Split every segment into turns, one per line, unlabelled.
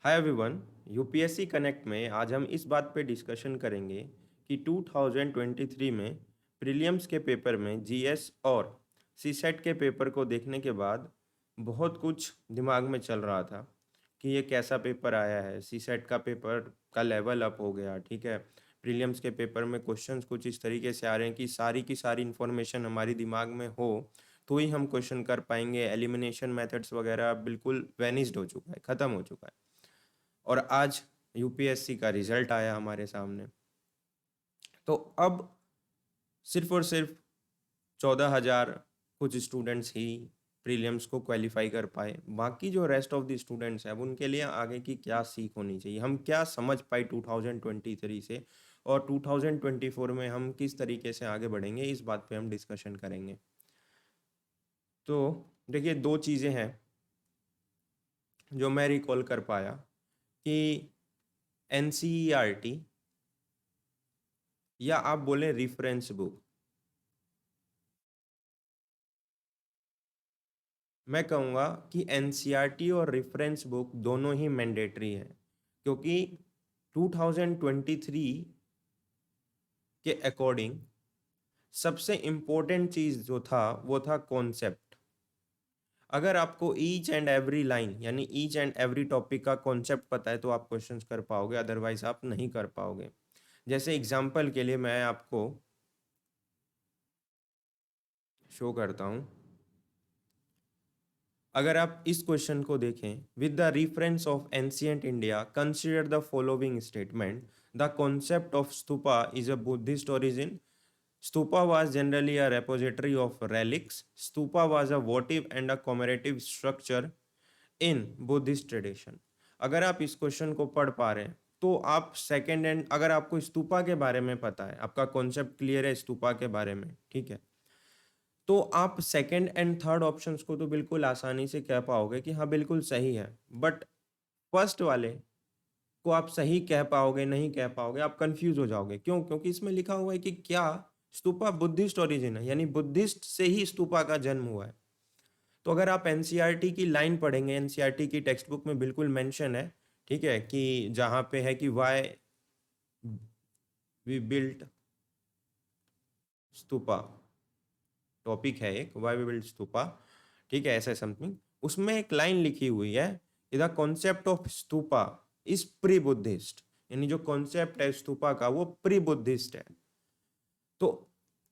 Hi everyone. UPSC connect में आज हम इस बात पे डिस्कशन करेंगे कि 2023 में प्रीलिम्स के पेपर में जीएस और सीसेट के पेपर को देखने के बाद बहुत कुछ दिमाग में चल रहा था कि ये कैसा पेपर आया है। सीसेट का पेपर का लेवल अप हो गया, ठीक है। प्रीलिम्स के पेपर में क्वेश्चंस कुछ इस तरीके से आ रहे हैं कि सारी की सारी इन्फॉर्मेशन हमारी दिमाग में हो तो ही हम क्वेश्चन कर पाएंगे। एलिमिनेशन मेथड्स वगैरह बिल्कुल वेनिस्ड हो चुका है, ख़त्म हो चुका है। और आज यूपीएससी का रिजल्ट आया हमारे सामने। तो अब सिर्फ और सिर्फ 14,000 कुछ स्टूडेंट्स ही प्रीलिम्स को क्वालिफाई कर पाए। बाकी जो रेस्ट ऑफ द स्टूडेंट्स हैं अब उनके लिए आगे की क्या सीख होनी चाहिए, हम क्या समझ पाए 2023 से, और 2024 में हम किस तरीके से आगे बढ़ेंगे, इस बात पे हम डिस्कशन करेंगे। तो देखिए, दो चीज़ें हैं जो मैं रिकॉल कर पाया कि एनसीईआरटी या आप बोले रेफरेंस बुक, मैं कहूँगा कि एनसीईआरटी और रेफरेंस बुक दोनों ही मैंडेटरी है, क्योंकि 2023 के अकॉर्डिंग सबसे इम्पोर्टेंट चीज़ जो था वो था कॉन्सेप्ट। अगर आपको ईच एंड एवरी लाइन यानी ईच एंड एवरी टॉपिक का कॉन्सेप्ट पता है तो आप क्वेश्चंस कर पाओगे, अदरवाइज आप नहीं कर पाओगे। जैसे एग्जांपल के लिए मैं आपको शो करता हूँ। अगर आप इस क्वेश्चन को देखें, with the reference of ancient India consider the following statement, the concept of stupa is a Buddhist origin, stupa was generally a repository of relics, stupa was a votive and a commemorative structure in Buddhist tradition। अगर आप इस question को पढ़ पा रहे हैं तो आप सेकेंड एंड, अगर आपको स्तूपा के बारे में पता है, आपका कॉन्सेप्ट क्लियर है स्तूपा के बारे में, ठीक है, तो आप सेकंड एंड थर्ड ऑप्शंस को तो बिल्कुल आसानी से कह पाओगे कि हाँ बिल्कुल सही है। बट फर्स्ट वाले को आप सही कह पाओगे नहीं कह पाओगे, आप कंफ्यूज हो जाओगे। क्यों? क्योंकि इसमें लिखा हुआ है कि क्या स्तूपा बुद्धिस्ट ओरिजिन है, यानी बुद्धिस्ट से ही स्तूपा का जन्म हुआ है। तो अगर आप एनसीईआरटी की लाइन पढ़ेंगे, एनसीईआरटी की टेक्स्ट बुक में बिल्कुल मेंशन है, ठीक है, कि जहाँ पे है कि why we built stupa, topic है एक, वाई वी बिल्ट स्तूपा, ठीक है, ऐसा समथिंग। उसमें एक लाइन लिखी हुई है, the concept of stupa is pre Buddhist, यानी जो कॉन्सेप्ट है स्तूपा का वो प्री बुद्धिस्ट है। तो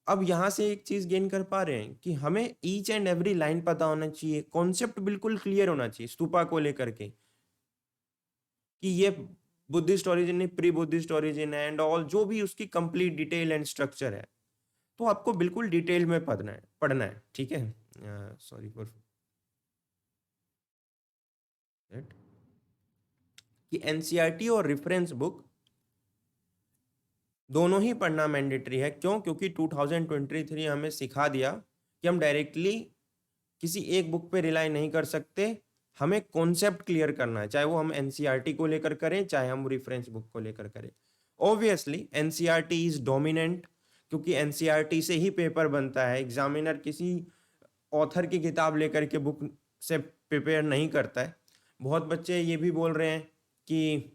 अब यहां से एक चीज गेन कर पा रहे हैं कि हमें ईच एंड एवरी लाइन पता होना चाहिए, कॉन्सेप्ट बिल्कुल क्लियर होना चाहिए स्तूपा को लेकर के कि ये बुद्धिस्ट ओरिजिन नहीं प्री बुद्धिस्ट ओरिजिन है, एंड ऑल जो भी उसकी कंप्लीट डिटेल एंड स्ट्रक्चर है। तो आपको बिल्कुल डिटेल में पढ़ना है, ठीक है। Sorry for that. कि एनसीईआरटी और रेफरेंस बुक दोनों ही पढ़ना मैंडेटरी है। क्यों? क्योंकि 2023 हमें सिखा दिया कि हम डायरेक्टली किसी एक बुक पे रिलाई नहीं कर सकते, हमें कॉन्सेप्ट क्लियर करना है, चाहे वो हम एनसीईआरटी को लेकर करें चाहे हम रेफरेंस बुक को लेकर करें। ऑब्वियसली एनसीईआरटी इज डोमिनेंट, क्योंकि एनसीईआरटी से ही पेपर बनता है। एग्जामिनर किसी ऑथर की किताब लेकर के बुक से प्रिपेयर नहीं करता है। बहुत बच्चे ये भी बोल रहे हैं कि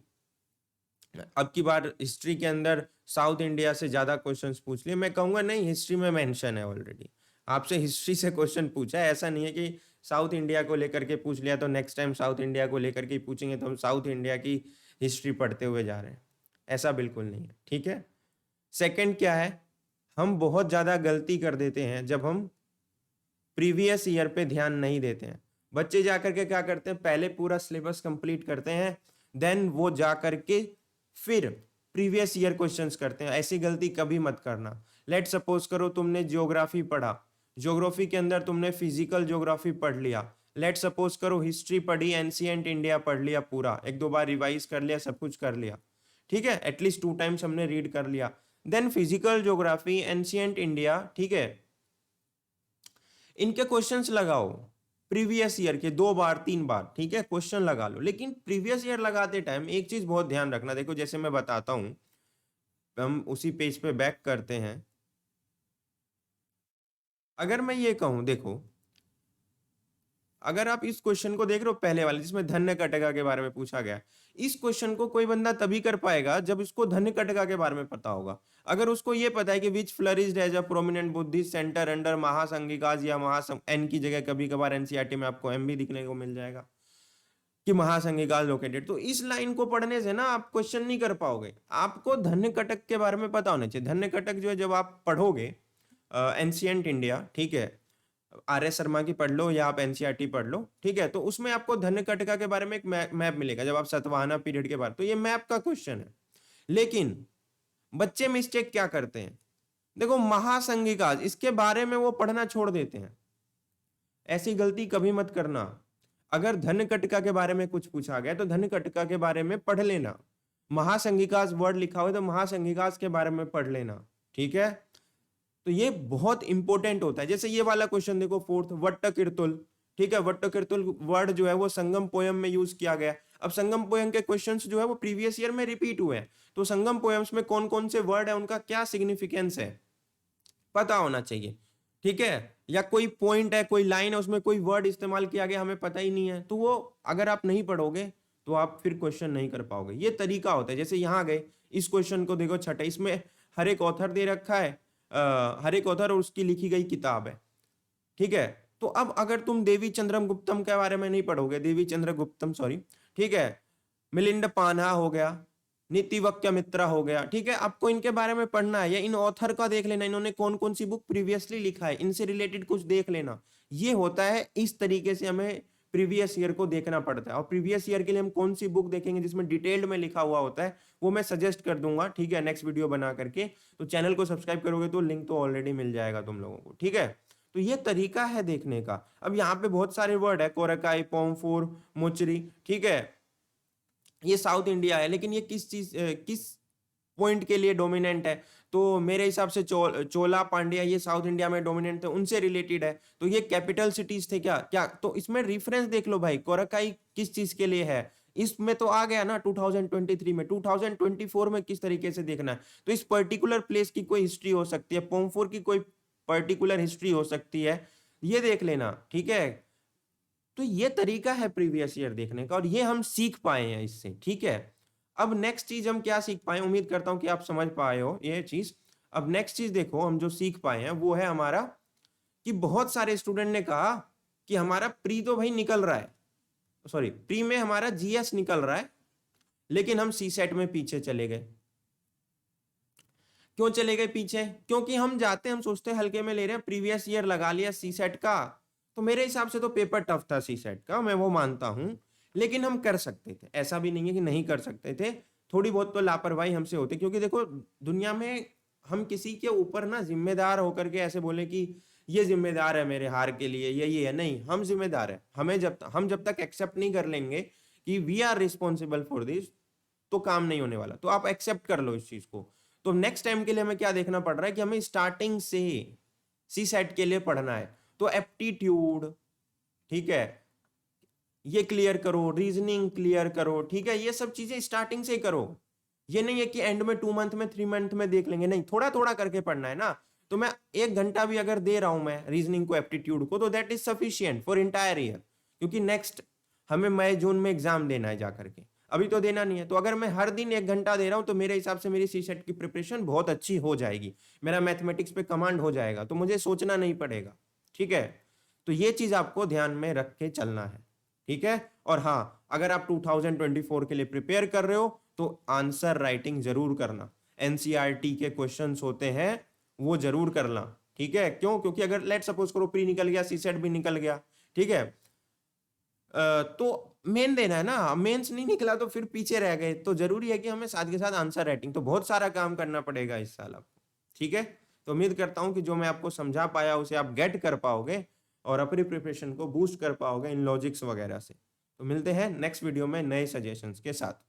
अब की बार हिस्ट्री के अंदर साउथ इंडिया से ज़्यादा क्वेश्चंस पूछ लिए। मैं कहूँगा नहीं, हिस्ट्री में मेंशन है ऑलरेडी, आपसे हिस्ट्री से क्वेश्चन पूछा है। ऐसा नहीं है कि साउथ इंडिया को लेकर के पूछ लिया तो नेक्स्ट टाइम साउथ इंडिया को लेकर के पूछेंगे तो हम साउथ इंडिया की हिस्ट्री पढ़ते हुए जा रहे हैं, ऐसा बिल्कुल नहीं है, ठीक है। सेकंड क्या है, हम बहुत ज़्यादा गलती कर देते हैं जब हम प्रीवियस ईयर पे ध्यान नहीं देते हैं। बच्चे जाकर के क्या करते हैं, पहले पूरा सिलेबस कंप्लीट करते हैं, देन वो जा करके फिर प्रीवियस ईयर क्वेश्चंस करते हैं। ऐसी गलती कभी मत करना। लेट सपोज करो तुमने ज्योग्राफी पढ़ा, ज्योग्राफी के अंदर तुमने फिजिकल ज्योग्राफी पढ़ लिया। लेट सपोज करो हिस्ट्री पढ़ी, एंशिएंट इंडिया पढ़ लिया, पूरा एक दो बार रिवाइज कर लिया, सब कुछ कर लिया, ठीक है, एटलीस्ट 2 टाइम्स हमने रीड कर लिया। Then physical geography, ancient India, ठीक है, इनके क्वेश्चंस लगाओ प्रीवियस ईयर के 2 बार 3 बार, ठीक है, क्वेश्चन लगा लो। लेकिन प्रीवियस ईयर लगाते टाइम एक चीज बहुत ध्यान रखना। देखो जैसे मैं बताता हूं, हम उसी पेज पे बैक करते हैं। अगर मैं ये कहूं, देखो अगर आप इस क्वेश्चन को देख रहे हो पहले वाले जिसमें धन्य कटका के बारे में पूछा गया, इस क्वेश्चन को कोई बंदा तभी कर पाएगा जब इसको धन्य कटका के बारे में पता होगा। अगर उसको ये पता है कि which flourished as a prominent Buddhist centre under Mahasanghikas या एन की जगह कभी कभार एनसीईआरटी में आपको एम भी दिखने को मिल जाएगा कि महासंघिकाज लोकेटेड, तो इस लाइन को पढ़ने से ना आप क्वेश्चन नहीं कर पाओगे। आपको धन्य कटक के बारे में पता होना चाहिए। धन्य कटक जो है जब आप पढ़ोगे एंशिएंट इंडिया, ठीक है, आर एस शर्मा की पढ़ लो या आप एनसीईआरटी पढ़ लो, ठीक है, तो उसमें आपको धन्य कटका के बारे में एक मैप मिलेगा जब आप सतवाहना पीरियड के बारे, तो ये मैप का क्वेश्चन है। लेकिन बच्चे मिस्टेक क्या करते हैं, देखो महासंघिकाज इसके बारे में वो पढ़ना छोड़ देते हैं। ऐसी गलती कभी मत करना। अगर धन्य कटका के बारे में कुछ पूछा गया तो धन्य कटका के बारे में पढ़ लेना। महासंघिकाज वर्ड लिखा हुआ है तो महासंघिकाज के बारे में पढ़ लेना, ठीक है। तो ये बहुत इंपॉर्टेंट होता है। जैसे ये वाला क्वेश्चन देखो फोर्थ, वट्टकीर्तुल, ठीक है, वट्टकीर्तुल वर्ड जो है वो संगम पोयम में यूज किया गया। अब संगम पोयम के क्वेश्चंस जो है वो प्रीवियस ईयर में रिपीट हुए हैं, तो संगम पोयम्स में कौन कौन से वर्ड है, उनका क्या सिग्निफिकेंस है, पता होना चाहिए, ठीक है। या कोई पॉइंट है, कोई लाइन है, उसमें कोई वर्ड इस्तेमाल किया गया, हमें पता ही नहीं है, तो वो अगर आप नहीं पढ़ोगे तो आप फिर क्वेश्चन नहीं कर पाओगे। ये तरीका होता है। जैसे यहाँ गए, इस क्वेश्चन को देखो छठे, इसमें हर एक ऑथर दे रखा है, हर एक ऑथर और उसकी लिखी गई किताब है, ठीक है। तो अब अगर तुम देवी चंद्रम गुप्तम के बारे में नहीं पढ़ोगे, देवी चंद्र गुप्तम सॉरी, ठीक है, मिलिंद पान्हा हो गया, नीतिवक्य मित्रा हो गया, ठीक है, आपको इनके बारे में पढ़ना है या इन ऑथर का देख लेना, इन्होंने कौन कौन सी बुक प्रीवियसली लिखा है, इनसे रिलेटेड कुछ देख लेना। ये होता है, इस तरीके से हमें प्रीवियस ईयर को देखना पड़ता है। और प्रीवियस ईयर के लिए हम कौन सी बुक देखेंगे जिसमें डिटेल्ड में लिखा हुआ होता है, वो मैं सजेस्ट कर दूंगा, ठीक है, नेक्स्ट वीडियो बना करके। तो चैनल को सब्सक्राइब करोगे तो लिंक तो ऑलरेडी मिल जाएगा तुम लोगों को, ठीक है। तो ये तरीका है देखने का। अब यहाँ पे बहुत सारे वर्ड है, कोरकाई, पोमफोर, मोचरी, ठीक है, ये साउथ इंडिया है, लेकिन ये किस पॉइंट के लिए डोमिनेंट है, तो मेरे हिसाब से चोला पांड्या ये साउथ इंडिया में डोमिनेंट थे, उनसे रिलेटेड है। तो ये कैपिटल सिटीज थे क्या क्या, तो इसमें रेफरेंस देख लो भाई, कोरकाई किस चीज के लिए है, इसमें तो आ गया ना 2023 में। 2024 में किस तरीके से देखना है, तो इस पर्टिकुलर प्लेस की कोई हिस्ट्री हो सकती है, पोमफोर की कोई पर्टिकुलर हिस्ट्री हो सकती है, ये देख लेना, ठीक है। तो ये तरीका है प्रीवियस ईयर देखने का, और ये हम सीख पाए हैं इससे, ठीक है। अब नेक्स्ट चीज हम क्या सीख पाए, उम्मीद करता हूं कि आप समझ पाए हो ये चीज। अब नेक्स्ट चीज देखो, हम जो सीख पाए हैं वो है हमारा कि बहुत सारे स्टूडेंट ने कहा कि हमारा प्री तो भाई निकल रहा है, सॉरी प्री में हमारा जीएस निकल रहा है, लेकिन हम सी सेट में पीछे चले गए। क्यों चले गए पीछे, क्योंकि हम जाते हम सोचते हल्के में ले रहे हैं, प्रीवियस ईयर लगा लिया सी सेट का, तो मेरे हिसाब से तो पेपर टफ था सी सेट का, मैं वो मानता हूं, लेकिन हम कर सकते थे, ऐसा भी नहीं है कि नहीं कर सकते थे। थोड़ी बहुत तो लापरवाही हमसे होती, क्योंकि देखो दुनिया में हम किसी के ऊपर ना जिम्मेदार होकर के ऐसे बोले कि ये जिम्मेदार है मेरे हार के लिए, ये है, नहीं, हम जिम्मेदार है। हमें जब तक एक्सेप्ट नहीं कर लेंगे कि we are responsible for this, तो काम नहीं होने वाला। तो आप एक्सेप्ट कर लो इस चीज को। तो नेक्स्ट टाइम के लिए हमें क्या देखना पड़ रहा है कि हमें स्टार्टिंग से सी सेट के लिए पढ़ना है। तो एप्टीट्यूड, ठीक है, ये क्लियर करो, रीजनिंग क्लियर करो, ठीक है, ये सब चीजें स्टार्टिंग से करो। ये नहीं है कि एंड में 2 मंथ में 3 मंथ में देख लेंगे, नहीं, थोड़ा थोड़ा करके पढ़ना है ना। तो मैं 1 घंटा भी अगर दे रहा हूं मैं रीजनिंग को, एप्टीट्यूड को, तो that is sufficient for entire year, क्योंकि नेक्स्ट हमें मई जून में एग्जाम देना है जाकर के, अभी तो देना नहीं है। तो अगर मैं हर दिन 1 घंटा दे रहा हूं तो मेरे हिसाब से मेरी सी सेट की प्रिपरेशन बहुत अच्छी हो जाएगी, मेरा मैथमेटिक्स पे कमांड हो जाएगा, तो मुझे सोचना नहीं पड़ेगा, ठीक है। तो ये चीज आपको ध्यान में रख के चलना है, ठीक है। और हाँ, अगर आप 2024 के लिए प्रिपेयर कर रहे हो तो आंसर राइटिंग जरूर करना, एनसीईआरटी के क्वेश्चंस होते हैं वो जरूर करना, ठीक है। क्यों, क्योंकि अगर लेट सपोज करो प्री निकल गया, सी सेट भी निकल गया, ठीक है, तो मेन देना है ना, मेंस नहीं निकला तो फिर पीछे रह गए। तो जरूरी है कि हमें साथ के साथ आंसर राइटिंग, तो बहुत सारा काम करना पड़ेगा इस साल आपको, ठीक है। तो उम्मीद करता हूं कि जो मैं आपको समझा पाया उसे आप गेट कर पाओगे और अपनी प्रिपरेशन को बूस्ट कर पाओगे इन लॉजिक्स वगैरह से। तो मिलते हैं नेक्स्ट वीडियो में नए सजेशंस के साथ।